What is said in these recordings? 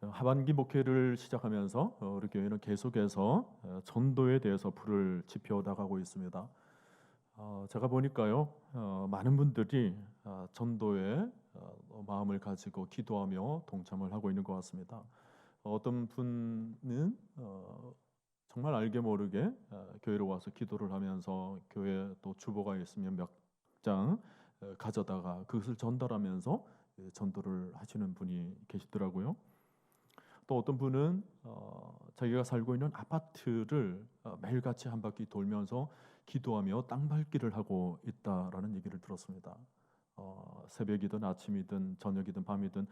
하반기 목회를 시작하면서 우리 교회는 계속해서 전도에 대해서 불을 지펴 나가고 있습니다. 제가 보니까요, 많은 분들이 전도에 마음을 가지고 기도하며 동참을 하고 있는 것 같습니다. 어떤 분은 정말 알게 모르게 교회로 와서 기도를 하면서 교회 또 주보가 있으면 몇 장 가져다가 그것을 전달하면서 전도를 하시는 분이 계시더라고요. 또 어떤 분은 자기가 살고 있는 아파트를 매일같이 한 바퀴 돌면서 기도하며 땅밟기를 하고 있다라는 얘기를 들었습니다. 새벽이든 아침이든 저녁이든 밤이든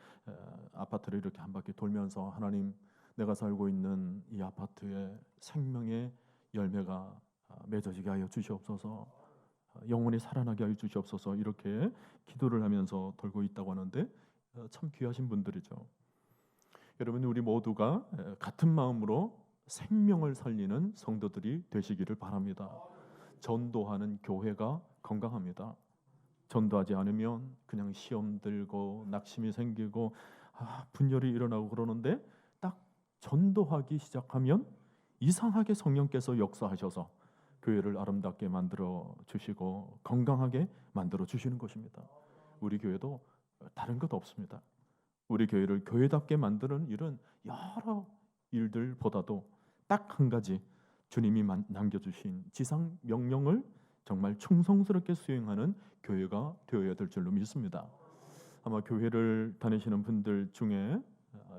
아파트를 이렇게 한 바퀴 돌면서 하나님, 내가 살고 있는 이 아파트에 생명의 열매가 맺어지게 하여 주시옵소서, 영원히 살아나게 하여 주시옵소서, 이렇게 기도를 하면서 돌고 있다고 하는데 참 귀하신 분들이죠. 여러분, 우리 모두가 같은 마음으로 생명을 살리는 성도들이 되시기를 바랍니다. 전도하는 교회가 건강합니다. 전도하지 않으면 그냥 시험 들고 낙심이 생기고 분열이 일어나고 그러는데, 딱 전도하기 시작하면 이상하게 성령께서 역사하셔서 교회를 아름답게 만들어 주시고 건강하게 만들어 주시는 것입니다. 우리 교회도 다른 것 없습니다. 우리 교회를 교회답게 만드는 일은 여러 일들보다도 딱 한 가지, 주님이 남겨주신 지상 명령을 정말 충성스럽게 수행하는 교회가 되어야 될 줄로 믿습니다. 아마 교회를 다니시는 분들 중에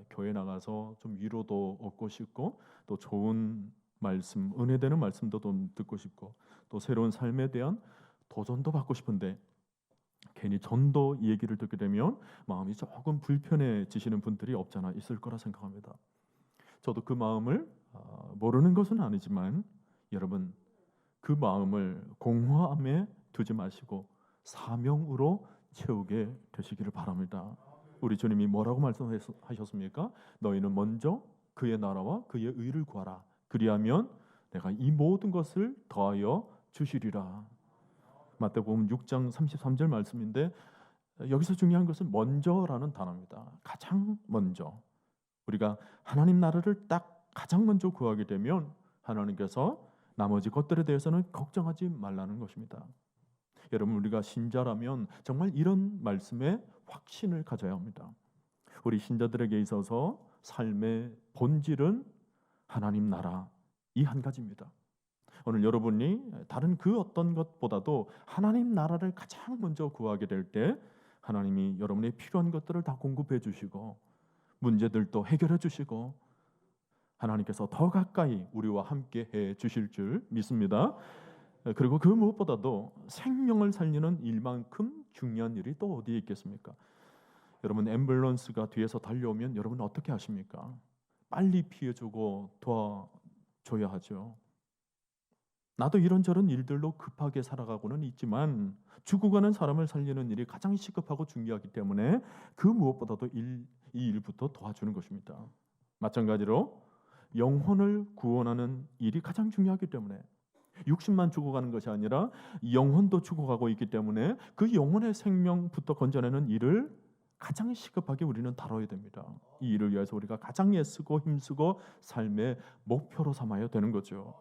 교회 나가서 좀 위로도 얻고 싶고, 또 좋은 말씀, 은혜되는 말씀도 좀 듣고 싶고, 또 새로운 삶에 대한 도전도 받고 싶은데, 괜히 전도 얘기를 듣게 되면 마음이 조금 불편해지시는 분들이 없잖아 있을 거라 생각합니다. 저도 그 마음을 모르는 것은 아니지만, 여러분, 그 마음을 공허함에 두지 마시고 사명으로 채우게 되시기를 바랍니다. 우리 주님이 뭐라고 말씀하셨습니까? 너희는 먼저 그의 나라와 그의 의를 구하라. 그리하면 내가 이 모든 것을 더하여 주시리라. 마태복음 6장 33절 말씀인데, 여기서 중요한 것은 먼저라는 단어입니다. 가장 먼저. 우리가 하나님 나라를 딱 가장 먼저 구하게 되면 하나님께서 나머지 것들에 대해서는 걱정하지 말라는 것입니다. 여러분, 우리가 신자라면 정말 이런 말씀에 확신을 가져야 합니다. 우리 신자들에게 있어서 삶의 본질은 하나님 나라, 이 한 가지입니다. 오늘 여러분이 다른 그 어떤 것보다도 하나님 나라를 가장 먼저 구하게 될 때, 하나님이 여러분의 필요한 것들을 다 공급해 주시고 문제들도 해결해 주시고 하나님께서 더 가까이 우리와 함께 해 주실 줄 믿습니다. 그리고 그 무엇보다도 생명을 살리는 일만큼 중요한 일이 또 어디에 있겠습니까? 여러분, 앰뷸런스가 뒤에서 달려오면 여러분 어떻게 하십니까? 빨리 피해주고 도와줘야 하죠. 나도 이런저런 일들로 급하게 살아가고는 있지만 죽어가는 사람을 살리는 일이 가장 시급하고 중요하기 때문에 그 무엇보다도 이 일부터 도와주는 것입니다. 마찬가지로 영혼을 구원하는 일이 가장 중요하기 때문에, 육신만 죽어가는 것이 아니라 영혼도 죽어가고 있기 때문에 그 영혼의 생명부터 건져내는 일을 가장 시급하게 우리는 다뤄야 됩니다. 이 일을 위해서 우리가 가장 애쓰고 힘쓰고 삶의 목표로 삼아야 되는 거죠.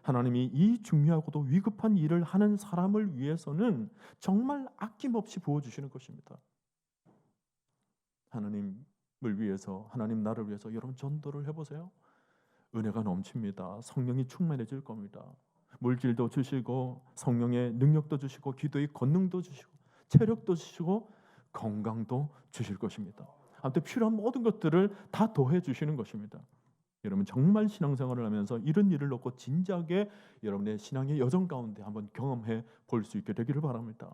하나님이 이 중요하고도 위급한 일을 하는 사람을 위해서는 정말 아낌없이 부어주시는 것입니다. 하나님을 위해서, 하나님 나를 위해서 여러분 전도를 해보세요. 은혜가 넘칩니다. 성령이 충만해질 겁니다. 물질도 주시고 성령의 능력도 주시고 기도의 권능도 주시고 체력도 주시고 건강도 주실 것입니다. 아무튼 필요한 모든 것들을 다 더해 주시는 것입니다. 여러분, 정말 신앙생활을 하면서 이런 일을 놓고 진지하게 여러분의 신앙의 여정 가운데 한번 경험해 볼 수 있게 되기를 바랍니다.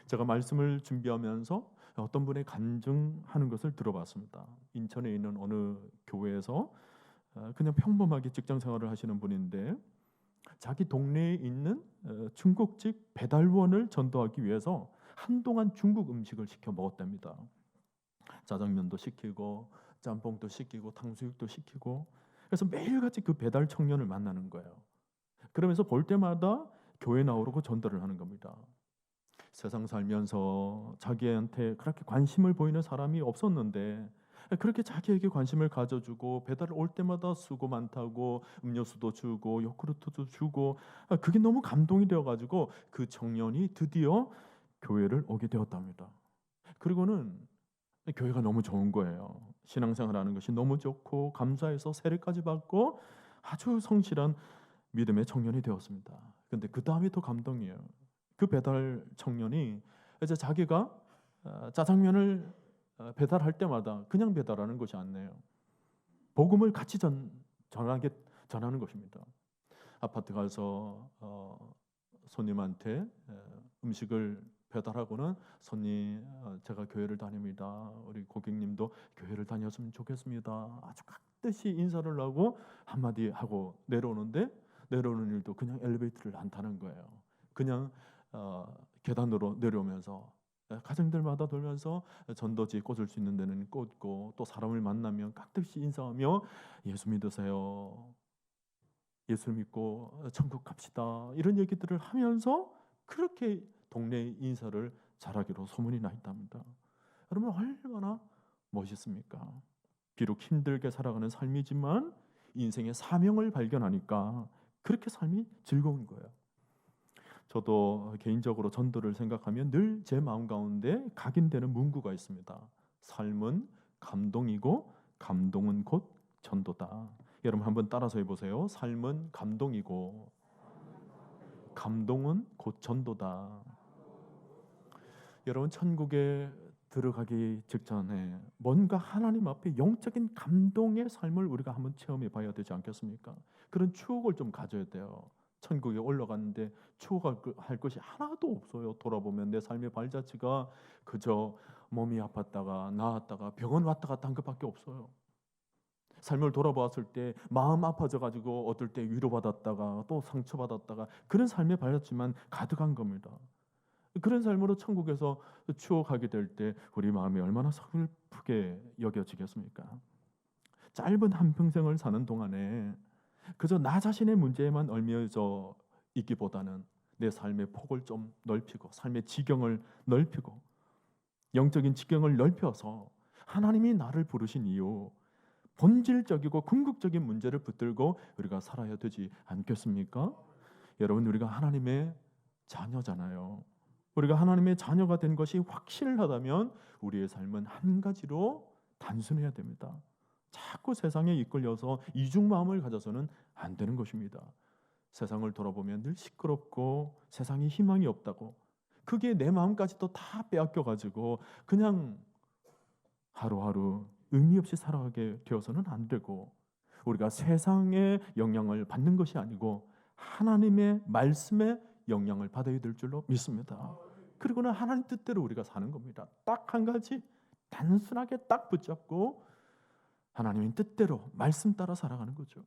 제가 말씀을 준비하면서 어떤 분의 간증하는 것을 들어봤습니다. 인천에 있는 어느 교회에서 그냥 평범하게 직장 생활을 하시는 분인데, 자기 동네에 있는 중국집 배달원을 전도하기 위해서 한동안 중국 음식을 시켜 먹었답니다. 짜장면도 시키고 짬뽕도 시키고 탕수육도 시키고, 그래서 매일같이 그 배달 청년을 만나는 거예요. 그러면서 볼 때마다 교회 나오고 전도를 하는 겁니다. 세상 살면서 자기한테 그렇게 관심을 보이는 사람이 없었는데 그렇게 자기에게 관심을 가져주고 배달 올 때마다 수고 많다고 음료수도 주고 요구르트도 주고, 그게 너무 감동이 되어가지고 그 청년이 드디어 교회를 오게 되었답니다. 그리고는 교회가 너무 좋은 거예요. 신앙생활하는 것이 너무 좋고 감사해서 세례까지 받고 아주 성실한 믿음의 청년이 되었습니다. 근데 그 다음이 더 감동이에요. 그 배달 청년이 이제 자기가 짜장면을 배달할 때마다 그냥 배달하는 것이 아니에요. 복음을 같이 전하는 것입니다. 아파트 가서 손님한테 음식을 배달하고는, 손님, 제가 교회를 다닙니다. 우리 고객님도 교회를 다녔으면 좋겠습니다. 아주 깍듯이 인사를 하고 한마디 하고 내려오는데, 내려오는 일도 그냥 엘리베이터를 안 타는 거예요. 그냥 계단으로 내려오면서 가정들마다 돌면서 전도지 꽂을 수 있는 데는 꽂고, 또 사람을 만나면 깍듯이 인사하며 예수 믿으세요, 예수 믿고 천국 갑시다, 이런 얘기들을 하면서 그렇게 동네 인사를 잘하기로 소문이 나 있답니다. 여러분, 얼마나 멋있습니까? 비록 힘들게 살아가는 삶이지만 인생의 사명을 발견하니까 그렇게 삶이 즐거운 거예요. 저도 개인적으로 전도를 생각하면 늘 제 마음 가운데 각인되는 문구가 있습니다. 삶은 감동이고 감동은 곧 전도다. 여러분 한번 따라서 해보세요. 삶은 감동이고 감동은 곧 전도다. 여러분, 천국에 들어가기 직전에 뭔가 하나님 앞에 영적인 감동의 삶을 우리가 한번 체험해 봐야 되지 않겠습니까? 그런 추억을 좀 가져야 돼요. 천국에 올라갔는데 추억할 것이 하나도 없어요. 돌아보면 내 삶의 발자취가 그저 몸이 아팠다가 나았다가 병원 왔다 갔다 한 것밖에 없어요. 삶을 돌아보았을 때 마음 아파져가지고 어떨 때 위로받았다가 또 상처받았다가 그런 삶의 발자취만 가득한 겁니다. 그런 삶으로 천국에서 추억하게 될 때 우리 마음이 얼마나 슬프게 여겨지겠습니까? 짧은 한평생을 사는 동안에 그저 나 자신의 문제에만 얽매여져 있기보다는 내 삶의 폭을 좀 넓히고 삶의 지경을 넓히고 영적인 지경을 넓혀서 하나님이 나를 부르신 이유, 본질적이고 궁극적인 문제를 붙들고 우리가 살아야 되지 않겠습니까? 여러분, 우리가 하나님의 자녀잖아요. 우리가 하나님의 자녀가 된 것이 확실하다면 우리의 삶은 한 가지로 단순해야 됩니다. 자꾸 세상에 이끌려서 이중 마음을 가져서는 안 되는 것입니다. 세상을 돌아보면 늘 시끄럽고 세상에 희망이 없다고, 그게 내 마음까지도 다 빼앗겨가지고 그냥 하루하루 의미 없이 살아가게 되어서는 안 되고, 우리가 세상의 영향을 받는 것이 아니고 하나님의 말씀의 영향을 받아야 될 줄로 믿습니다. 그리고는 하나님 뜻대로 우리가 사는 겁니다. 딱 한 가지 단순하게 딱 붙잡고 하나님의 뜻대로 말씀 따라 살아가는 거죠.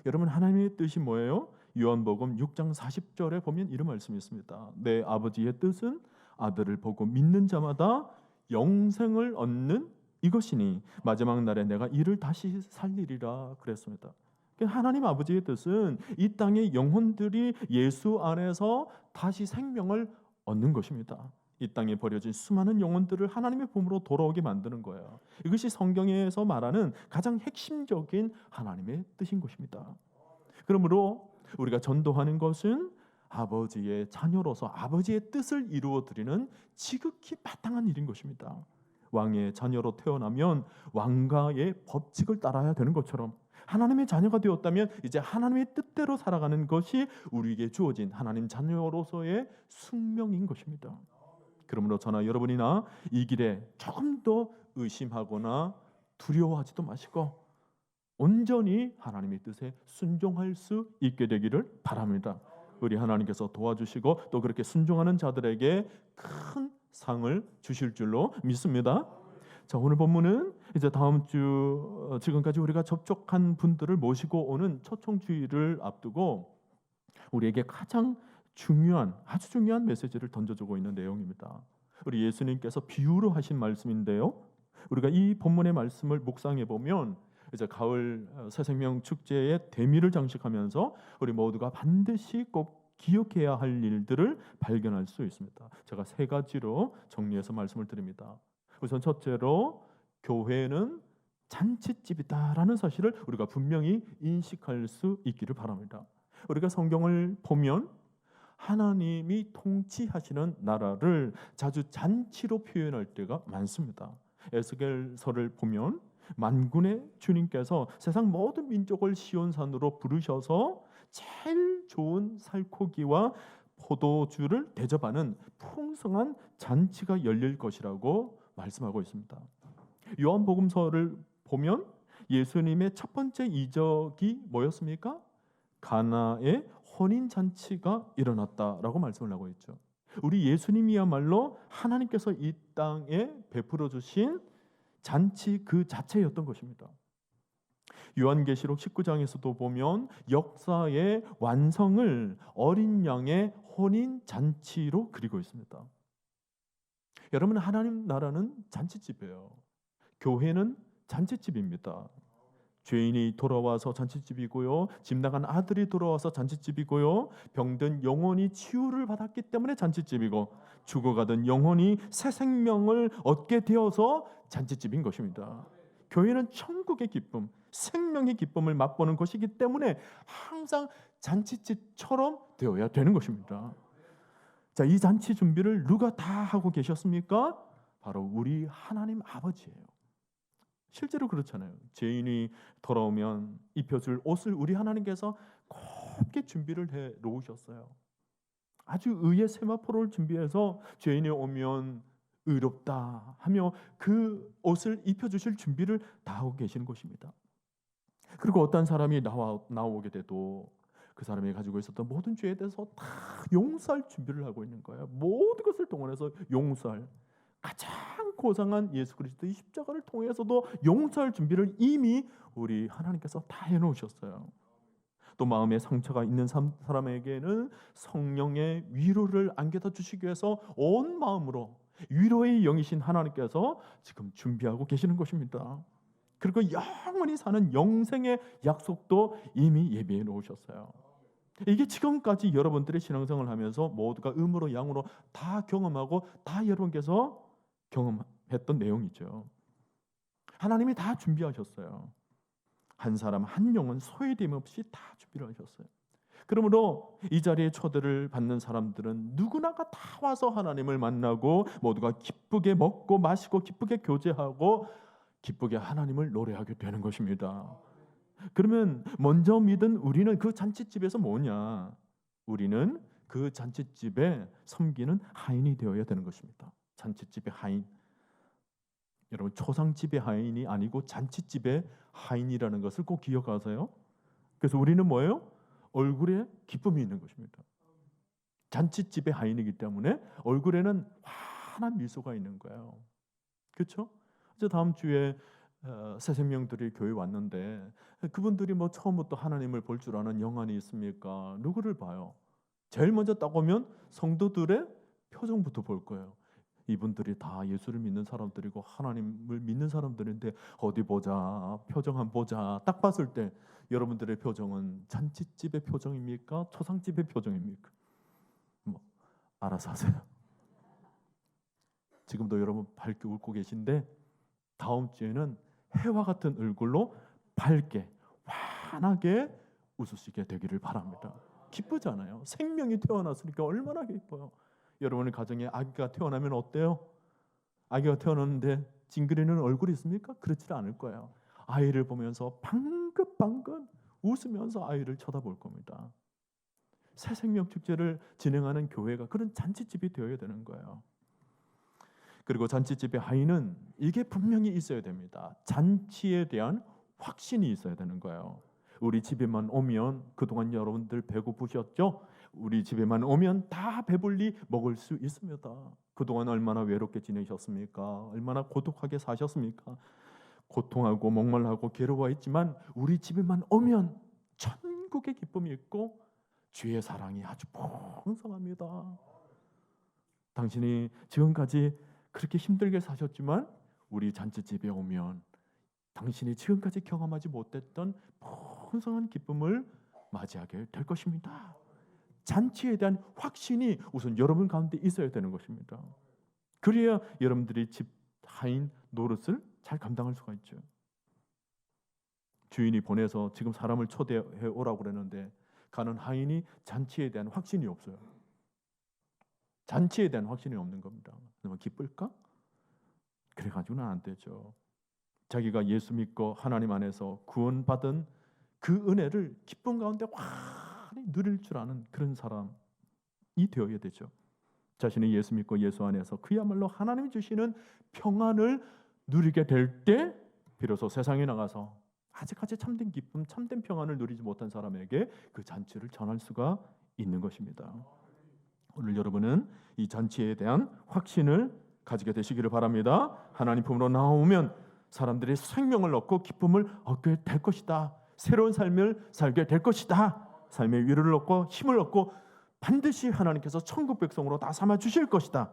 여러분, 하나님의 뜻이 뭐예요? 요한복음 6장 40절에 보면 이런 말씀이 있습니다. 내 아버지의 뜻은 아들을 보고 믿는 자마다 영생을 얻는 이것이니 마지막 날에 내가 이를 다시 살리리라 그랬습니다. 하나님 아버지의 뜻은 이 땅의 영혼들이 예수 안에서 다시 생명을 얻는 것입니다. 이 땅에 버려진 수많은 영혼들을 하나님의 품으로 돌아오게 만드는 거예요. 이것이 성경에서 말하는 가장 핵심적인 하나님의 뜻인 것입니다. 그러므로 우리가 전도하는 것은 아버지의 자녀로서 아버지의 뜻을 이루어 드리는 지극히 마땅한 일인 것입니다. 왕의 자녀로 태어나면 왕가의 법칙을 따라야 되는 것처럼 하나님의 자녀가 되었다면 이제 하나님의 뜻대로 살아가는 것이 우리에게 주어진 하나님 자녀로서의 숙명인 것입니다. 그러므로 저나 여러분이나 이 길에 조금 더 의심하거나 두려워하지도 마시고 온전히 하나님의 뜻에 순종할 수 있게 되기를 바랍니다. 우리 하나님께서 도와주시고 또 그렇게 순종하는 자들에게 큰 상을 주실 줄로 믿습니다. 자, 오늘 본문은 이제 다음 주 지금까지 우리가 접촉한 분들을 모시고 오는 초청주의를 앞두고 우리에게 가장 중요한, 아주 중요한 메시지를 던져주고 있는 내용입니다. 우리 예수님께서 비유로 하신 말씀인데요. 우리가 이 본문의 말씀을 묵상해 보면 이제 가을 새생명 축제의 대미를 장식하면서 우리 모두가 반드시 꼭 기억해야 할 일들을 발견할 수 있습니다. 제가 세 가지로 정리해서 말씀을 드립니다. 우선 첫째로 교회는 잔치집이다라는 사실을 우리가 분명히 인식할 수 있기를 바랍니다. 우리가 성경을 보면 하나님이 통치하시는 나라를 자주 잔치로 표현할 때가 많습니다. 에스겔서를 보면 만군의 주님께서 세상 모든 민족을 시온산으로 부르셔서 제일 좋은 살코기와 포도주를 대접하는 풍성한 잔치가 열릴 것이라고 말씀하고 있습니다. 요한복음서를 보면 예수님의 첫 번째 이적이 뭐였습니까? 가나의 혼인 잔치가 일어났다라고 말씀을 하고 있죠. 우리 예수님이야말로 하나님께서 이 땅에 베풀어 주신 잔치 그 자체였던 것입니다. 요한계시록 19장에서도 보면 역사의 완성을 어린 양의 혼인 잔치로 그리고 있습니다. 여러분, 하나님 나라는 잔치집이에요. 교회는 잔치집입니다. 죄인이 돌아와서 잔치집이고요, 집 나간 아들이 돌아와서 잔치집이고요, 병든 영혼이 치유를 받았기 때문에 잔치집이고, 죽어가던 영혼이 새 생명을 얻게 되어서 잔치집인 것입니다. 교회는 천국의 기쁨, 생명의 기쁨을 맛보는 것이기 때문에 항상 잔치집처럼 되어야 되는 것입니다. 자, 이 잔치 준비를 누가 다 하고 계셨습니까? 바로 우리 하나님 아버지예요. 실제로 그렇잖아요. 죄인이 돌아오면 입혀줄 옷을 우리 하나님께서 곱게 준비를 해 놓으셨어요. 아주 의의 세마포를 준비해서 죄인이 오면 의롭다 하며 그 옷을 입혀주실 준비를 다 하고 계시는 것입니다. 그리고 어떤 사람이 나오게 돼도 그 사람이 가지고 있었던 모든 죄에 대해서 다 용서할 준비를 하고 있는 거예요. 모든 것을 동원해서 용서할, 가장 고상한 예수 그리스도의 십자가를 통해서도 용서할 준비를 이미 우리 하나님께서 다 해놓으셨어요. 또 마음에 상처가 있는 사람에게는 성령의 위로를 안겨다 주시기 위해서 온 마음으로 위로의 영이신 하나님께서 지금 준비하고 계시는 것입니다. 그리고 영원히 사는 영생의 약속도 이미 예비해 놓으셨어요. 이게 지금까지 여러분들의 신앙생활을 하면서 모두가 음으로 양으로 다 경험하고 다 여러분께서 경험했던 내용이죠. 하나님이 다 준비하셨어요. 한 사람 한 영혼 소외됨 없이 다 준비를 하셨어요. 그러므로 이 자리에 초대를 받는 사람들은 누구나가 다 와서 하나님을 만나고 모두가 기쁘게 먹고 마시고 기쁘게 교제하고 기쁘게 하나님을 노래하게 되는 것입니다. 그러면 먼저 믿은 우리는 그 잔치집에서 뭐냐? 우리는 그 잔치집에 섬기는 하인이 되어야 되는 것입니다. 잔치집의 하인. 여러분, 초상집의 하인이 아니고 잔치집의 하인이라는 것을 꼭 기억하세요. 그래서 우리는 뭐예요? 얼굴에 기쁨이 있는 것입니다. 잔치집의 하인이기 때문에 얼굴에는 환한 미소가 있는 거예요. 그렇죠? 이제 다음 주에 새 생명들이 교회 왔는데 그분들이 뭐 처음부터 하나님을 볼 줄 아는 영안이 있습니까? 누구를 봐요? 제일 먼저 딱 오면 성도들의 표정부터 볼 거예요. 이분들이 다 예수를 믿는 사람들이고 하나님을 믿는 사람들인데 어디 보자, 표정 한번 보자. 딱 봤을 때 여러분들의 표정은 잔치집의 표정입니까? 초상집의 표정입니까? 뭐 알아서 하세요. 지금도 여러분 밝게 웃고 계신데 다음 주에는 해와 같은 얼굴로 밝게 환하게 웃으시게 되기를 바랍니다. 기쁘잖아요. 생명이 태어났으니까 얼마나 기뻐요. 여러분의 가정에 아기가 태어나면 어때요? 아기가 태어났는데 징그리는 얼굴이 있습니까? 그렇지 않을 거예요. 아이를 보면서 방긋방긋 웃으면서 아이를 쳐다볼 겁니다. 새 생명 축제를 진행하는 교회가 그런 잔치집이 되어야 되는 거예요. 그리고 잔치집의 하인은 이게 분명히 있어야 됩니다. 잔치에 대한 확신이 있어야 되는 거예요. 우리 집에만 오면 그동안 여러분들 배고프셨죠? 우리 집에만 오면 다 배불리 먹을 수 있습니다. 그동안 얼마나 외롭게 지내셨습니까? 얼마나 고독하게 사셨습니까? 고통하고 목말라하고 괴로워했지만 우리 집에만 오면 천국의 기쁨이 있고 주의 사랑이 아주 풍성합니다. 당신이 지금까지 그렇게 힘들게 사셨지만 우리 잔치집에 오면 당신이 지금까지 경험하지 못했던 풍성한 기쁨을 맞이하게 될 것입니다. 잔치에 대한 확신이 우선 여러분 가운데 있어야 되는 것입니다. 그래야 여러분들이 집 하인 노릇을 잘 감당할 수가 있죠. 주인이 보내서 지금 사람을 초대해 오라고 그랬는데 가는 하인이 잔치에 대한 확신이 없어요. 잔치에 대한 확신이 없는 겁니다. 그러면 기쁠까? 그래가지고는 안 되죠. 자기가 예수 믿고 하나님 안에서 구원받은 그 은혜를 기쁨 가운데 환히 누릴 줄 아는 그런 사람이 되어야 되죠. 자신이 예수 믿고 예수 안에서 그야말로 하나님이 주시는 평안을 누리게 될 때 비로소 세상에 나가서 아직까지 참된 기쁨, 참된 평안을 누리지 못한 사람에게 그 잔치를 전할 수가 있는 것입니다. 오늘 여러분은 이 잔치에 대한 확신을 가지게 되시기를 바랍니다. 하나님 품으로 나오면 사람들이 생명을 얻고 기쁨을 얻게 될 것이다. 새로운 삶을 살게 될 것이다. 삶의 위로를 얻고 힘을 얻고 반드시 하나님께서 천국 백성으로 다 삼아 주실 것이다.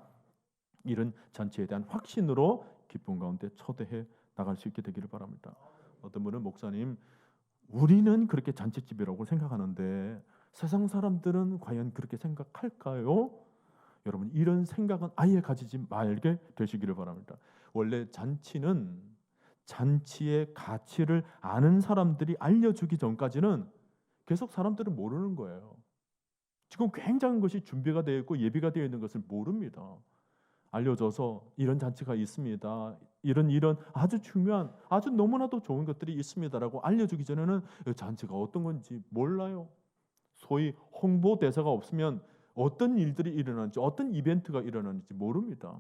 이런 잔치에 대한 확신으로 기쁨 가운데 초대해 나갈 수 있게 되기를 바랍니다. 어떤 분은 목사님, 우리는 그렇게 잔치집이라고 생각하는데 세상 사람들은 과연 그렇게 생각할까요? 여러분, 이런 생각은 아예 가지지 말게 되시기를 바랍니다. 원래 잔치는 잔치의 가치를 아는 사람들이 알려주기 전까지는 계속 사람들은 모르는 거예요. 지금 굉장한 것이 준비가 되어 있고 예비가 되어 있는 것을 모릅니다. 알려줘서 이런 잔치가 있습니다. 이런 아주 중요한, 아주 너무나도 좋은 것들이 있습니다라고 알려주기 전에는 잔치가 어떤 건지 몰라요. 소위 홍보대사가 없으면 어떤 일들이 일어나는지, 어떤 이벤트가 일어나는지 모릅니다.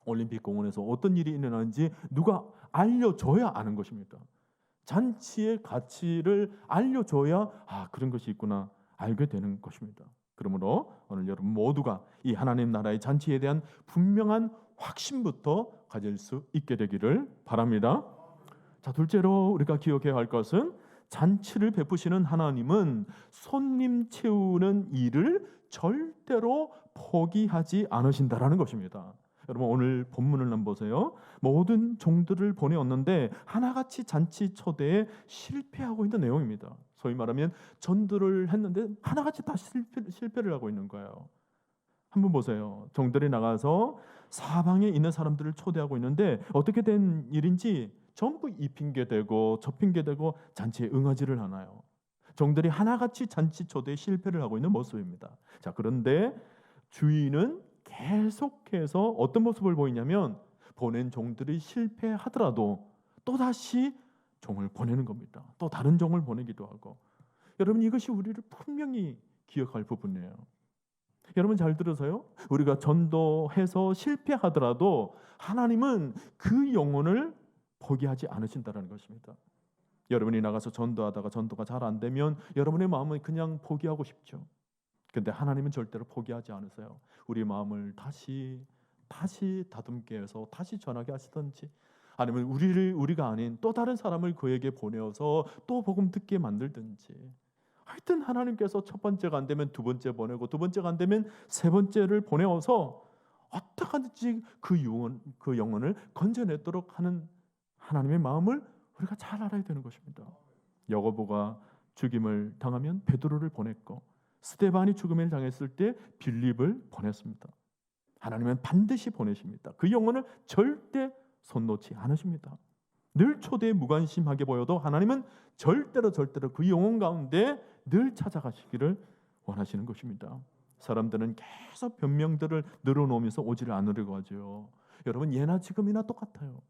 올림픽 공원에서 어떤 일이 일어나는지 누가 알려줘야 아는 것입니다. 잔치의 가치를 알려줘야 그런 것이 있구나 알게 되는 것입니다. 그러므로 오늘 여러분 모두가 이 하나님 나라의 잔치에 대한 분명한 확신부터 가질 수 있게 되기를 바랍니다. 자, 둘째로 우리가 기억해야 할 것은 잔치를 베푸시는 하나님은 손님 채우는 일을 절대로 포기하지 않으신다라는 것입니다. 여러분 오늘 본문을 한번 보세요. 모든 종들을 보내었는데 하나같이 잔치 초대에 실패하고 있는 내용입니다. 소위 말하면 전도를 했는데 하나같이 다 실패를 하고 있는 거예요. 한번 보세요. 종들이 나가서 사방에 있는 사람들을 초대하고 있는데 어떻게 된 일인지 전부 이 핑계대고 저 핑계대고 잔치에 응하지를 않아요. 종들이 하나같이 잔치 초대에 실패를 하고 있는 모습입니다. 자, 그런데 주인은 계속해서 어떤 모습을 보이냐면 보낸 종들이 실패하더라도 또다시 종을 보내는 겁니다. 또 다른 종을 보내기도 하고. 여러분 이것이 우리를 분명히 기억할 부분이에요. 여러분 잘 들으세요. 우리가 전도해서 실패하더라도 하나님은 그 영혼을 포기하지 않으신다는 것입니다. 여러분이 나가서 전도하다가 전도가 잘 안 되면 여러분의 마음은 그냥 포기하고 싶죠. 근데 하나님은 절대로 포기하지 않으세요. 우리 마음을 다시 다듬게 해서 다시 전하게 하시든지 아니면 우리가 아닌 또 다른 사람을 그에게 보내어서 또 복음 듣게 만들든지 하여튼 하나님께서 첫 번째가 안 되면 두 번째 보내고 두 번째가 안 되면 세 번째를 보내어서 어떻게 하든지 그 영혼을 건져내도록 하는 하나님의 마음을 우리가 잘 알아야 되는 것입니다. 야고보가 죽임을 당하면 베드로를 보냈고 스데반이 죽음을 당했을 때 빌립을 보냈습니다. 하나님은 반드시 보내십니다. 그 영혼을 절대 손 놓지 않으십니다. 늘 초대에 무관심하게 보여도 하나님은 절대로 그 영혼 가운데 늘 찾아가시기를 원하시는 것입니다. 사람들은 계속 변명들을 늘어놓으면서 오지를 않으려고 하죠. 여러분 예나 지금이나 똑같아요.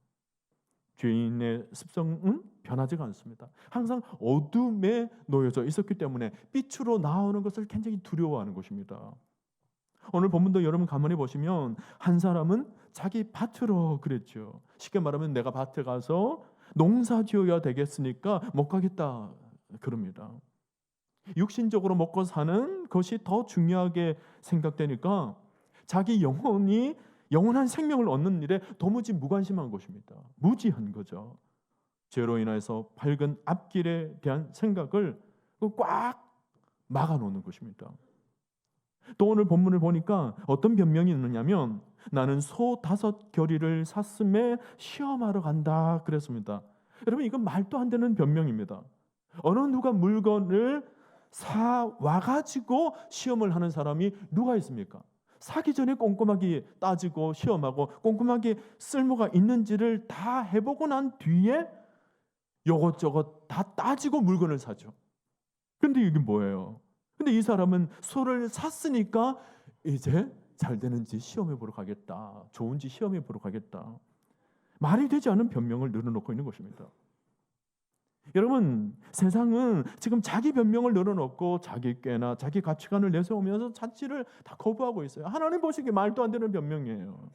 죄인의 습성은 변하지가 않습니다. 항상 어둠에 놓여져 있었기 때문에 빛으로 나오는 것을 굉장히 두려워하는 것입니다. 오늘 본문도 여러분 가만히 보시면 한 사람은 자기 밭으로 그랬죠. 쉽게 말하면 내가 밭에 가서 농사 지어야 되겠으니까 못 가겠다 그럽니다. 육신적으로 먹고 사는 것이 더 중요하게 생각되니까 자기 영원한 생명을 얻는 일에 도무지 무관심한 것입니다. 무지한 거죠. 죄로 인해서 밝은 앞길에 대한 생각을 꽉 막아놓는 것입니다. 또 오늘 본문을 보니까 어떤 변명이 있느냐면 나는 소 5겨리를 샀음에 시험하러 간다 그랬습니다. 여러분 이건 말도 안 되는 변명입니다. 어느 누가 물건을 사 와가지고 시험을 하는 사람이 누가 있습니까? 사기 전에 꼼꼼하게 따지고 시험하고 꼼꼼하게 쓸모가 있는지를 다 해보고 난 뒤에 요것저것 다 따지고 물건을 사죠. 근데 이게 뭐예요? 근데 이 사람은 소를 샀으니까 이제 잘 되는지 시험해 보러 가겠다. 좋은지 시험해 보러 가겠다. 말이 되지 않은 변명을 늘어놓고 있는 것입니다. 여러분, 세상은 지금 자기 변명을 늘어놓고 자기 꾀나 자기 가치관을 내세우면서 자치를 다 거부하고 있어요. 하나님 보시기에 말도 안 되는 변명이에요.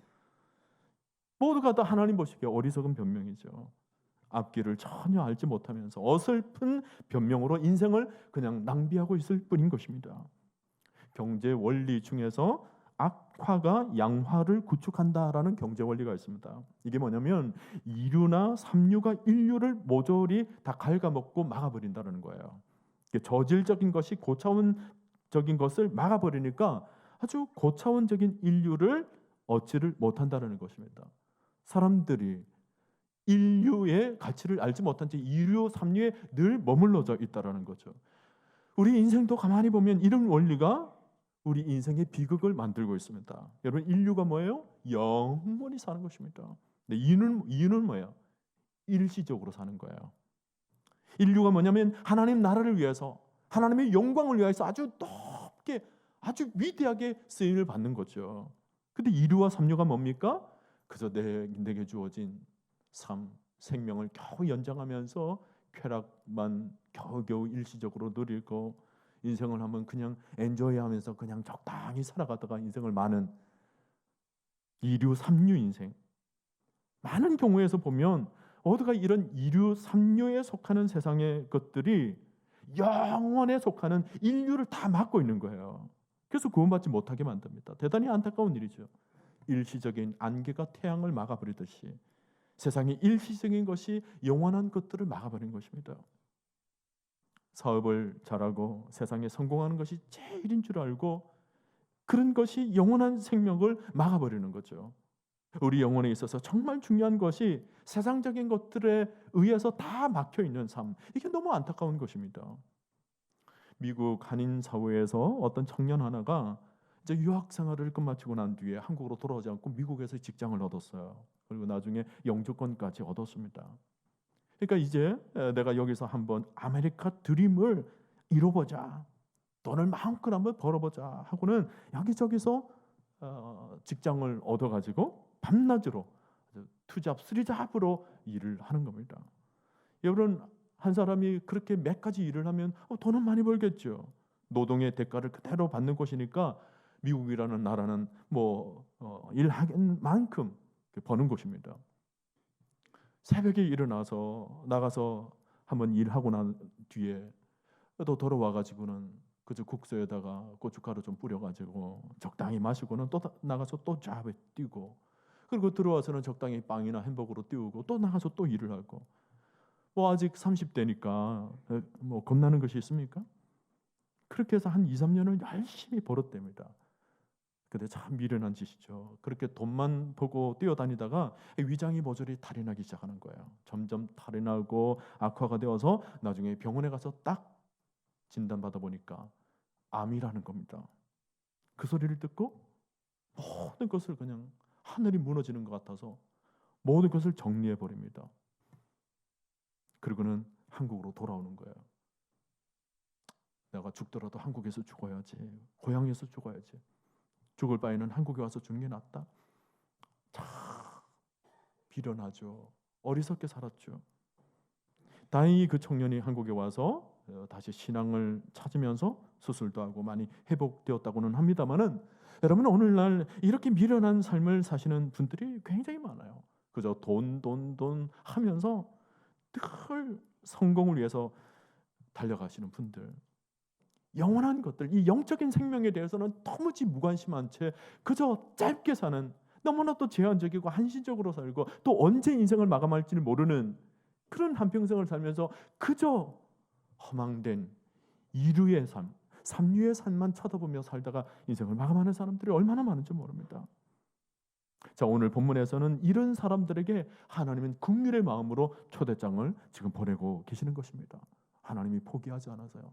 모두가 다 하나님 보시기에 어리석은 변명이죠. 앞길을 전혀 알지 못하면서 어설픈 변명으로 인생을 그냥 낭비하고 있을 뿐인 것입니다. 경제 원리 중에서 악화가 양화를 구축한다라는 경제 원리가 있습니다. 이게 뭐냐면 이류나 삼류가 인류를 모조리 다 갉아먹고 막아버린다는 거예요. 저질적인 것이 고차원적인 것을 막아버리니까 아주 고차원적인 인류를 얻지를 못한다는 것입니다. 사람들이 인류의 가치를 알지 못한 채 이류, 삼류에 늘 머물러져 있다는 거죠. 우리 인생도 가만히 보면 이런 원리가 우리 인생의 비극을 만들고 있습니다. 여러분, 인류가 뭐예요? 영원히 사는 것입니다. 근데 이유는 뭐예요? 일시적으로 사는 거예요. 인류가 뭐냐면 하나님 나라를 위해서, 하나님의 영광을 위해서 아주 높게, 아주 위대하게 쓰임을 받는 거죠. 근데 이류와 삼류가 뭡니까? 그저 내게 주어진 삶, 생명을 겨우 연장하면서 쾌락만 겨우겨우 일시적으로 누리고 인생을 하면 그냥 엔조이하면서 그냥 적당히 살아가다가 인생을 마는 이류 삼류 인생. 많은 경우에서 보면 어디가 이런 이류 삼류에 속하는 세상의 것들이 영원에 속하는 인류를 다 막고 있는 거예요. 그래서 구원받지 못하게 만듭니다. 대단히 안타까운 일이죠. 일시적인 안개가 태양을 막아버리듯이 세상의 일시적인 것이 영원한 것들을 막아버린 것입니다. 사업을 잘하고 세상에 성공하는 것이 제일인 줄 알고 그런 것이 영원한 생명을 막아버리는 거죠. 우리 영혼에 있어서 정말 중요한 것이 세상적인 것들에 의해서 다 막혀있는 삶, 이게 너무 안타까운 것입니다. 미국 한인 사회에서 어떤 청년 하나가 이제 유학 생활을 끝마치고 난 뒤에 한국으로 돌아오지 않고 미국에서 직장을 얻었어요. 그리고 나중에 영주권까지 얻었습니다. 그러니까 이제 내가 여기서 한번 아메리카 드림을 이뤄보자, 돈을 마음껏 한번 벌어보자 하고는 여기저기서 직장을 얻어가지고 밤낮으로 투잡, 쓰리잡으로 일을 하는 겁니다. 여러분, 한 사람이 그렇게 몇 가지 일을 하면 돈은 많이 벌겠죠. 노동의 대가를 그대로 받는 곳이니까 미국이라는 나라는 일하는 만큼 버는 곳입니다. 새벽에 일어나서 나가서 한번 일하고 난 뒤에 또 돌아와가지고는 그저 국수에다가 고춧가루 좀 뿌려가지고 적당히 마시고는 또 나가서 또 잡에 뛰고, 그리고 들어와서는 적당히 빵이나 햄버거로 때우고 또 나가서 또 일을 하고. 아직 30대니까 겁나는 것이 있습니까? 그렇게 해서 한 2, 3년을 열심히 벌었답니다. 근데 참 미련한 짓이죠. 그렇게 돈만 보고 뛰어다니다가 위장이 모조리 탈이 나기 시작하는 거예요. 점점 탈이 나고 악화가 되어서 나중에 병원에 가서 딱 진단받아 보니까 암이라는 겁니다. 그 소리를 듣고 모든 것을 그냥 하늘이 무너지는 것 같아서 모든 것을 정리해 버립니다. 그리고는 한국으로 돌아오는 거예요. 내가 죽더라도 한국에서 죽어야지, 고향에서 죽어야지, 죽을 바에는 한국에 와서 죽는 게 낫다. 참 비련하죠. 어리석게 살았죠. 다행히 그 청년이 한국에 와서 다시 신앙을 찾으면서 수술도 하고 많이 회복되었다고는 합니다만은, 여러분, 오늘날 이렇게 미련한 삶을 사시는 분들이 굉장히 많아요. 그저 돈 하면서 늘 성공을 위해서 달려가시는 분들, 영원한 것들, 이 영적인 생명에 대해서는 도무지 무관심한 채 그저 짧게 사는, 너무나 또 제한적이고 한시적으로 살고 또 언제 인생을 마감할지를 모르는 그런 한평생을 살면서 그저 허망된 이류의 삶, 삼류의 삶만 쳐다보며 살다가 인생을 마감하는 사람들이 얼마나 많은지 모릅니다. 자, 오늘 본문에서는 이런 사람들에게 하나님은 긍휼의 마음으로 초대장을 지금 보내고 계시는 것입니다. 하나님이 포기하지 않아서요.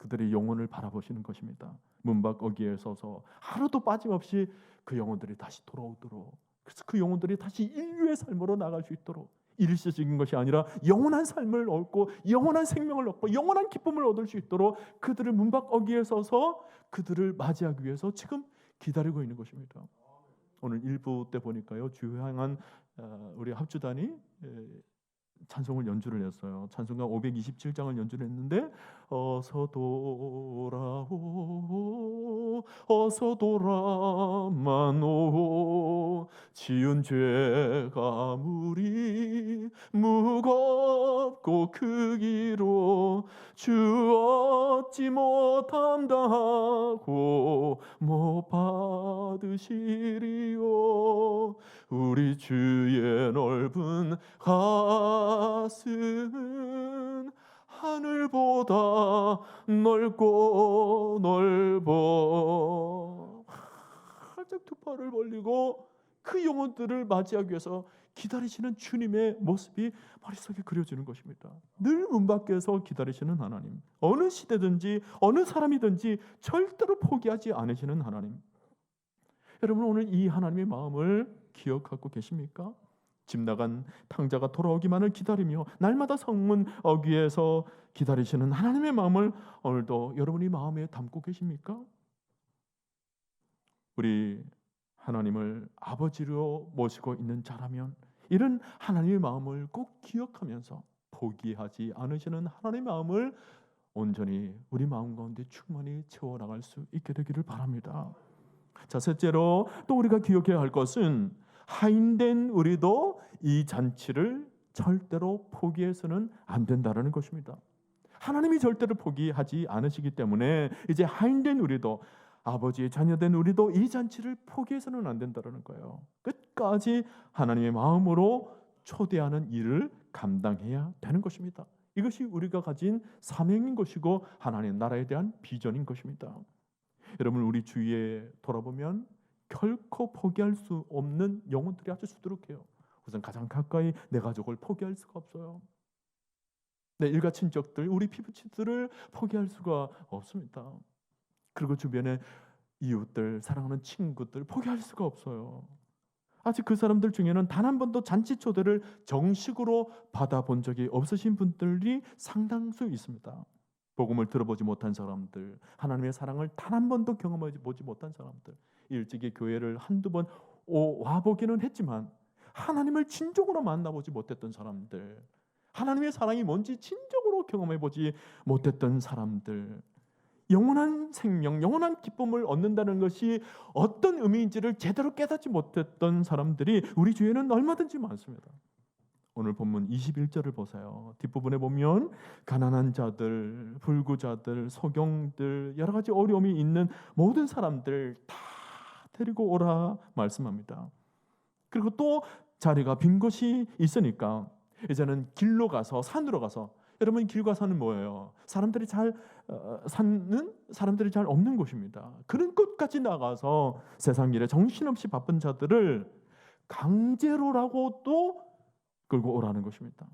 그들의 영혼을 바라보시는 것입니다. 문밖 어귀에 서서 하루도 빠짐없이 그 영혼들이 다시 돌아오도록, 그래서 그 영혼들이 다시 인류의 삶으로 나갈 수 있도록, 일시적인 것이 아니라 영원한 삶을 얻고 영원한 생명을 얻고 영원한 기쁨을 얻을 수 있도록 그들을 문밖 어귀에 서서 그들을 맞이하기 위해서 지금 기다리고 있는 것입니다. 오늘 1부 때 보니까요, 주향한 우리 합주단이 찬송을 연주를 했어요. 찬송가 527장을 연주를 했는데, 어서 돌아오 어서 돌아마노, 지은 죄가 무리 무겁고 크기로 주 얻지 못함당하고 못 받으시리요. 우리 주의 넓은 가슴은 하늘보다 넓고 넓어. 활짝 두 팔을 벌리고 그 영혼들을 맞이하기 위해서 기다리시는 주님의 모습이 머릿속에 그려지는 것입니다. 늘 문 밖에서 기다리시는 하나님, 어느 시대든지 어느 사람이든지 절대로 포기하지 않으시는 하나님. 여러분, 오늘 이 하나님의 마음을 기억하고 계십니까? 집 나간 탕자가 돌아오기만을 기다리며 날마다 성문 어귀에서 기다리시는 하나님의 마음을 오늘도 여러분이 마음에 담고 계십니까? 우리 하나님을 아버지로 모시고 있는 자라면 이런 하나님의 마음을 꼭 기억하면서 포기하지 않으시는 하나님의 마음을 온전히 우리 마음 가운데 충만히 채워나갈 수 있게 되기를 바랍니다. 자, 셋째로 또 우리가 기억해야 할 것은, 하인된 우리도 이 잔치를 절대로 포기해서는 안 된다는 것입니다. 하나님이 절대로 포기하지 않으시기 때문에 이제 하인된 우리도, 아버지의 자녀된 우리도 이 잔치를 포기해서는 안 된다는 거예요. 끝까지 하나님의 마음으로 초대하는 일을 감당해야 되는 것입니다. 이것이 우리가 가진 사명인 것이고 하나님의 나라에 대한 비전인 것입니다. 여러분, 우리 주위에 돌아보면 결코 포기할 수 없는 영혼들이 아주 수두룩해요. 우선 가장 가까이 내 가족을 포기할 수가 없어요. 내 일가 친척들, 우리 피부치들을 포기할 수가 없습니다. 그리고 주변에 이웃들, 사랑하는 친구들 포기할 수가 없어요. 아직 그 사람들 중에는 단 한 번도 잔치 초대를 정식으로 받아본 적이 없으신 분들이 상당수 있습니다. 복음을 들어보지 못한 사람들, 하나님의 사랑을 단 한 번도 경험하지 못한 사람들, 일찍이 교회를 한두 번 와보기는 했지만 하나님을 진정으로 만나보지 못했던 사람들, 하나님의 사랑이 뭔지 진정으로 경험해보지 못했던 사람들, 영원한 생명, 영원한 기쁨을 얻는다는 것이 어떤 의미인지를 제대로 깨닫지 못했던 사람들이 우리 주위에는 얼마든지 많습니다. 오늘 본문 21절을 보세요. 뒷부분에 보면 가난한 자들, 불구자들, 소경들, 여러 가지 어려움이 있는 모든 사람들 다 데리고 오라 말씀합니다. 그리고 또 자리가 빈 곳이 있으니까 이제는 길로 가서, 산으로 가서, 여러분 길과 산은 뭐예요? 사람들이 잘 사는, 사람들이 잘 없는 곳입니다. 그런 곳까지 나가서 세상 일에 정신없이 바쁜 자들을 강제로라고 또 끌고 오라는 것입니다.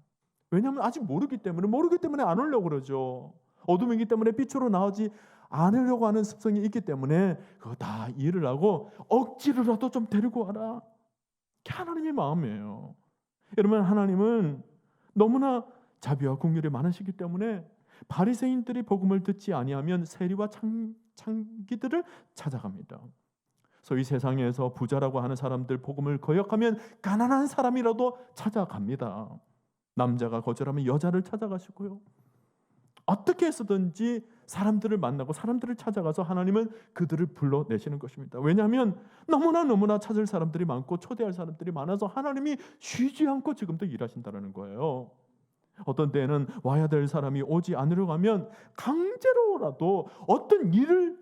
왜냐하면 아직 모르기 때문에 안 오려고 그러죠. 어둠이기 때문에 빛으로 나오지 않으려고 하는 습성이 있기 때문에 그거 다 이해를 하고 억지로라도 좀 데리고 와라. 그게 하나님의 마음이에요. 여러분, 하나님은 너무나 자비와 긍휼이 많으시기 때문에 바리새인들이 복음을 듣지 아니하면 세리와 창기들을 찾아갑니다. 소위 세상에서 부자라고 하는 사람들 복음을 거역하면 가난한 사람이라도 찾아갑니다. 남자가 거절하면 여자를 찾아가시고요. 어떻게 해서든지 사람들을 만나고 사람들을 찾아가서 하나님은 그들을 불러내시는 것입니다. 왜냐하면 너무나 찾을 사람들이 많고 초대할 사람들이 많아서 하나님이 쉬지 않고 지금도 일하신다는 거예요. 어떤 때는 와야 될 사람이 오지 않으려고 하면 강제로라도 어떤 일을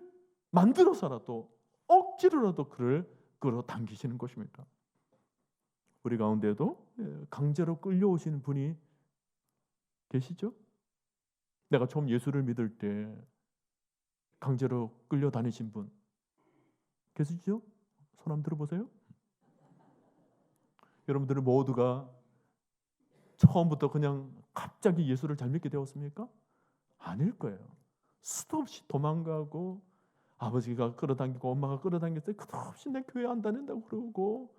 만들어서라도 억지로라도 그를 끌어당기시는 것입니다. 우리 가운데도 강제로 끌려오시는 분이 계시죠? 내가 처음 예수를 믿을 때 강제로 끌려다니신 분 계시죠? 손 한번 들어보세요. 여러분들은 모두가 처음부터 그냥 갑자기 예수를 잘 믿게 되었습니까? 아닐 거예요. 수도 없이 도망가고 아버지가 끌어당기고 엄마가 끌어당길 때 끝없이 내 교회 안 다닌다고 그러고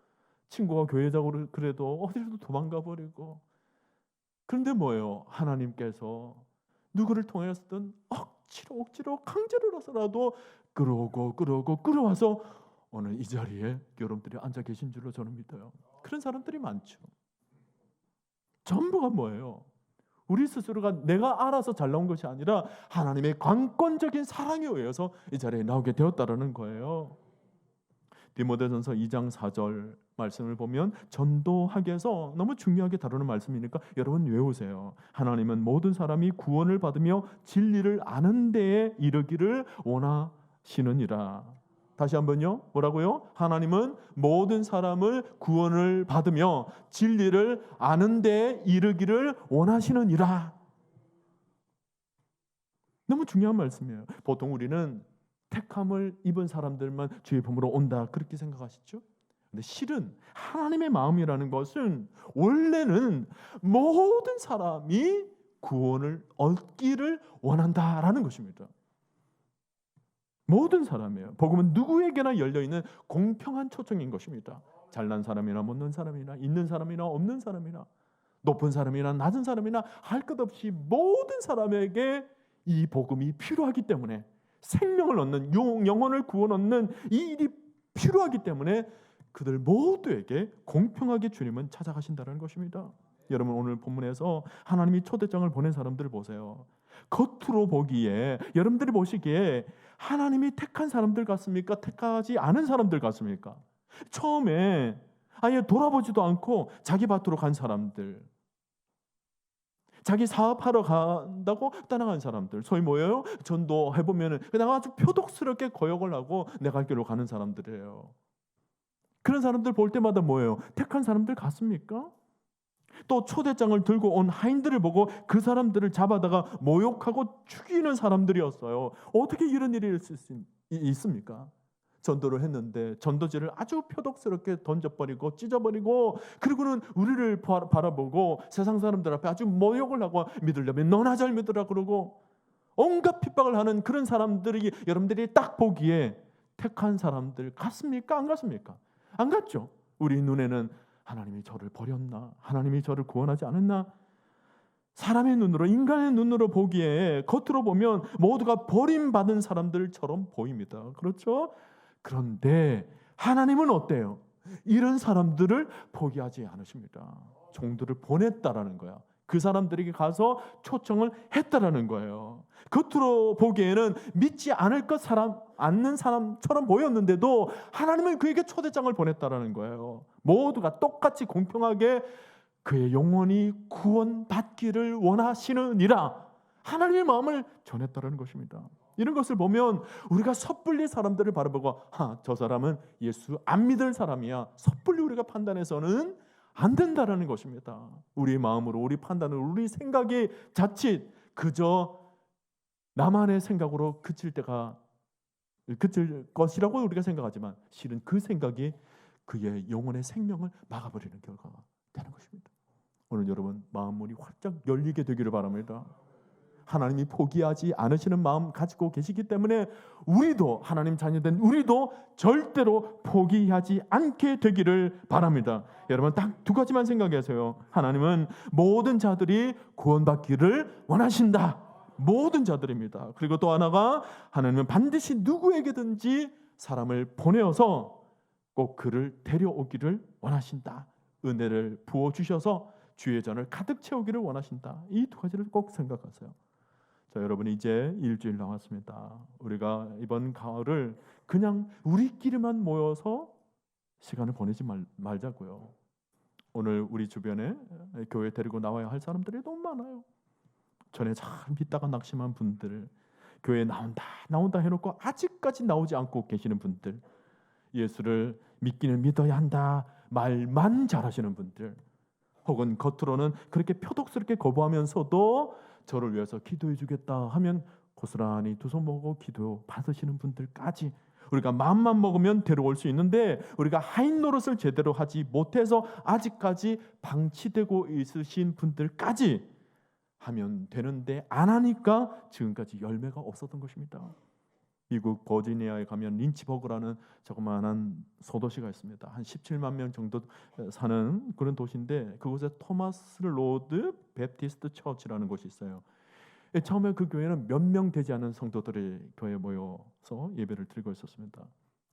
친구가 교회자고 그래도 어디로도 도망가 버리고. 그런데 뭐예요? 하나님께서 누구를 통해서든 억지로 강제로라서라도 끌어와서 오늘 이 자리에 여러분들이 앉아 계신 줄로 저는 믿어요. 그런 사람들이 많죠. 전부가 뭐예요? 우리 스스로가 내가 알아서 잘 나온 것이 아니라 하나님의 관건적인 사랑에 의해서 이 자리에 나오게 되었다라는 거예요. 디모데전서 2장 4절 말씀을 보면 전도학에서 너무 중요하게 다루는 말씀이니까 여러분 외우세요. 하나님은 모든 사람이 구원을 받으며 진리를 아는 데에 이르기를 원하시느니라. 다시 한번요. 뭐라고요? 하나님은 모든 사람을 구원을 받으며 진리를 아는 데에 이르기를 원하시느니라. 너무 중요한 말씀이에요. 보통 우리는 택함을 입은 사람들만 주의 품으로 온다 그렇게 생각하시죠? 근데 실은 하나님의 마음이라는 것은 원래는 모든 사람이 구원을 얻기를 원한다라는 것입니다. 모든 사람이에요. 복음은 누구에게나 열려있는 공평한 초청인 것입니다. 잘난 사람이나 못난 사람이나 있는 사람이나 없는 사람이나 높은 사람이나 낮은 사람이나 할 것 없이 모든 사람에게 이 복음이 필요하기 때문에 생명을 얻는 영혼을 구원 얻는 이 일이 필요하기 때문에 그들 모두에게 공평하게 주님은 찾아가신다는 것입니다. 여러분 오늘 본문에서 하나님이 초대장을 보낸 사람들을 보세요. 겉으로 보기에 여러분들이 보시기에 하나님이 택한 사람들 같습니까? 택하지 않은 사람들 같습니까? 처음에 아예 돌아보지도 않고 자기 밭으로 간 사람들, 자기 사업하러 간다고 떠나간 사람들, 소위 뭐예요? 전도해보면 그냥 아주 표독스럽게 거역을 하고 내 갈 길로 가는 사람들이에요. 그런 사람들 볼 때마다 뭐예요? 택한 사람들 같습니까? 또 초대장을 들고 온 하인들을 보고 그 사람들을 잡아다가 모욕하고 죽이는 사람들이었어요. 어떻게 이런 일이 있을 수 있습니까? 전도를 했는데 전도지를 아주 표독스럽게 던져버리고 찢어버리고 그리고는 우리를 바라보고 세상 사람들 앞에 아주 모욕을 하고 믿으려면 너나 잘 믿으라 그러고 온갖 핍박을 하는 그런 사람들이 여러분들이 딱 보기에 택한 사람들 같습니까? 안 같습니까? 안 같죠? 우리 눈에는 하나님이 저를 버렸나? 하나님이 저를 구원하지 않았나? 사람의 눈으로, 인간의 눈으로 보기에 겉으로 보면 모두가 버림받은 사람들처럼 보입니다. 그렇죠? 그런데 하나님은 어때요? 이런 사람들을 포기하지 않으십니다. 종들을 보냈다라는 거야. 그 사람들에게 가서 초청을 했다라는 거예요. 겉으로 보기에는 믿지 않을 것 않는 사람처럼 보였는데도 하나님은 그에게 초대장을 보냈다라는 거예요. 모두가 똑같이 공평하게 그의 영혼이 구원받기를 원하시느니라. 하나님의 마음을 전했다라는 것입니다. 이런 것을 보면 우리가 섣불리 사람들을 바라보고 저 사람은 예수 안 믿을 사람이야, 섣불리 우리가 판단해서는 안 된다라는 것입니다. 우리 마음으로, 우리 판단으로, 우리 생각이 자칫 그저 나만의 생각으로 그칠 것이라고 우리가 생각하지만 실은 그 생각이 그의 영혼의 생명을 막아버리는 결과가 되는 것입니다. 오늘 여러분 마음문이 활짝 열리게 되기를 바랍니다. 하나님이 포기하지 않으시는 마음 가지고 계시기 때문에 우리도, 하나님 자녀된 우리도 절대로 포기하지 않게 되기를 바랍니다. 여러분 딱 두 가지만 생각하세요. 하나님은 모든 자들이 구원받기를 원하신다. 모든 자들입니다. 그리고 또 하나가 하나님은 반드시 누구에게든지 사람을 보내어서 꼭 그를 데려오기를 원하신다. 은혜를 부어주셔서 주의 전을 가득 채우기를 원하신다. 이 두 가지를 꼭 생각하세요. 자, 여러분 이제 일주일 남았습니다. 우리가 이번 가을을 그냥 우리끼리만 모여서 시간을 보내지 말자고요. 오늘 우리 주변에 교회 데리고 나와야 할 사람들이 너무 많아요. 전에 잘 믿다가 낙심한 분들, 교회에 나온다 해놓고 아직까지 나오지 않고 계시는 분들, 예수를 믿기는 믿어야 한다 말만 잘하시는 분들, 혹은 겉으로는 그렇게 표독스럽게 거부하면서도 저를 위해서 기도해 주겠다 하면 고스란히 두 손 모으고 기도 받으시는 분들까지, 우리가 마음만 먹으면 데려올 수 있는데 우리가 하인 노릇을 제대로 하지 못해서 아직까지 방치되고 있으신 분들까지 하면 되는데 안 하니까 지금까지 열매가 없었던 것입니다. 미국 버지니아에 가면 린치버그라는 조그마한 소도시가 있습니다. 한 17만 명 정도 사는 그런 도시인데 그곳에 토마스 로드 베프티스트 처치라는 곳이 있어요. 처음에 그 교회는 몇 명 되지 않은 성도들이 교회에 모여서 예배를 드리고 있었습니다.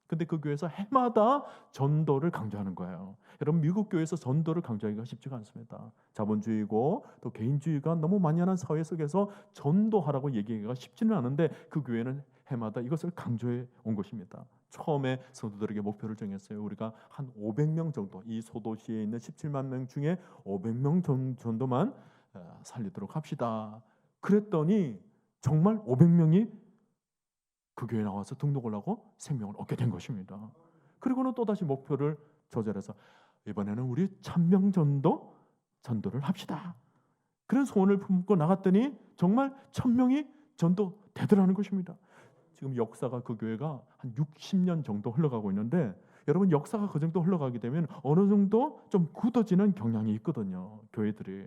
근데 그 교회에서 해마다 전도를 강조하는 거예요. 여러분, 미국 교회에서 전도를 강조하기가 쉽지가 않습니다. 자본주의고 또 개인주의가 너무 만연한 사회 속에서 전도하라고 얘기하기가 쉽지는 않은데 그 교회는 해마다 이것을 강조해 온 것입니다. 처음에 성도들에게 목표를 정했어요. 우리가 한 500명 정도, 이 소도시에 있는 17만 명 중에 500명 정도만 살리도록 합시다. 그랬더니 정말 500명이 그 교회에 나와서 등록을 하고 생명을 얻게 된 것입니다. 그리고는 또다시 목표를 조절해서 이번에는 우리 1000명 전도를 합시다. 그런 소원을 품고 나갔더니 정말 1000명이 전도되더라는 것입니다. 지금 역사가 그 교회가 한 60년 정도 흘러가고 있는데 여러분, 역사가 그 정도 흘러가게 되면 어느 정도 좀 굳어지는 경향이 있거든요, 교회들이.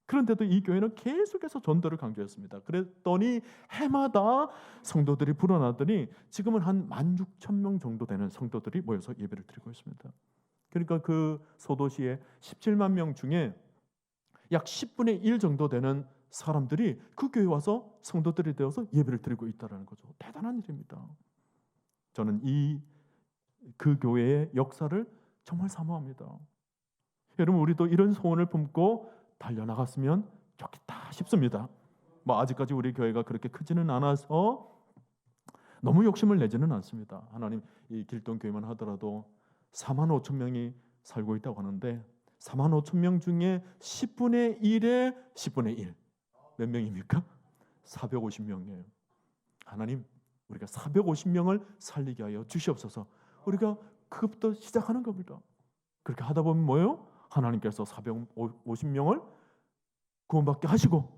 그런데도 이 교회는 계속해서 전도를 강조했습니다. 그랬더니 해마다 성도들이 불어나더니 지금은 한 16,000명 정도 되는 성도들이 모여서 예배를 드리고 있습니다. 그러니까 그 소도시의 17만 명 중에 약 10분의 1 정도 되는 사람들이 그 교회에 와서 성도들이 되어서 예배를 드리고 있다는 거죠. 대단한 일입니다. 저는 그 교회의 역사를 정말 사모합니다. 여러분, 우리도 이런 소원을 품고 달려나갔으면 좋겠다 싶습니다. 아직까지 우리 교회가 그렇게 크지는 않아서 너무 욕심을 내지는 않습니다. 하나님, 이 길동 교회만 하더라도 4만 5천 명이 살고 있다고 하는데 4만 5천 명 중에 10분의 1에 10분의 1 몇 명입니까? 450명이에요. 하나님, 우리가 450명을 살리게 하여 주시옵소서. 우리가 그것부터 시작하는 겁니다. 그렇게 하다 보면 뭐예요? 하나님께서 450명을 구원받게 하시고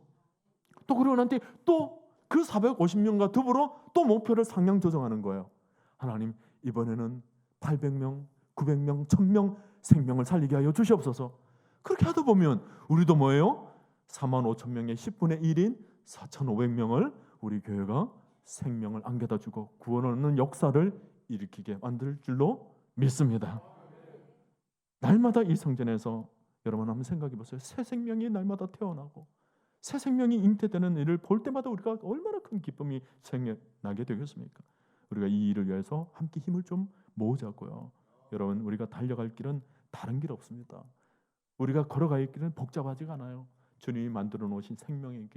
또 그러고 난 뒤에 또 그 450명과 더불어 또 목표를 상향 조정하는 거예요. 하나님, 이번에는 800명, 900명, 1000명 생명을 살리게 하여 주시옵소서. 그렇게 하다 보면 우리도 뭐예요? 4만 5천 명의 10분의 1인 4,500명을 우리 교회가 생명을 안겨다 주고 구원 얻는 역사를 일으키게 만들 줄로 믿습니다. 날마다 이 성전에서 여러분 한번 생각해 보세요. 새 생명이 날마다 태어나고 새 생명이 잉태되는 일을 볼 때마다 우리가 얼마나 큰 기쁨이 생겨나게 되겠습니까? 우리가 이 일을 위해서 함께 힘을 좀 모으자고요. 여러분, 우리가 달려갈 길은 다른 길 없습니다. 우리가 걸어갈 길은 복잡하지가 않아요. 주님이 만들어 놓으신 생명의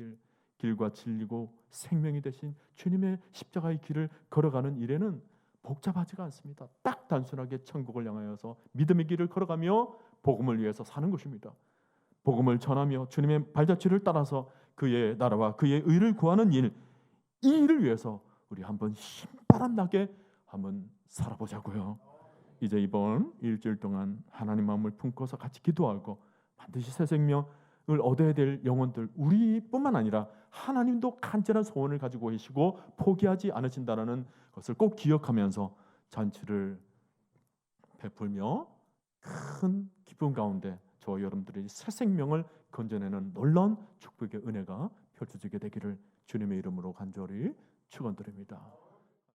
길과 진리고 생명이 되신 주님의 십자가의 길을 걸어가는 일에는 복잡하지가 않습니다. 딱 단순하게 천국을 향하여서 믿음의 길을 걸어가며 복음을 위해서 사는 것입니다. 복음을 전하며 주님의 발자취를 따라서 그의 나라와 그의 의를 구하는 일, 이 일을 위해서 우리 한번 힘바람 나게 한번 살아보자고요. 이제 이번 일주일 동안 하나님 마음을 품고서 같이 기도하고 반드시 새 생명을 얻어야 될 영혼들, 우리뿐만 아니라 하나님도 간절한 소원을 가지고 계시고 포기하지 않으신다는 것을 꼭 기억하면서 잔치를 베풀며 큰 기쁨 가운데 저와 여러분들이 새 생명을 건져내는 놀라운 축복의 은혜가 펼쳐지게 되기를 주님의 이름으로 간절히 축원드립니다.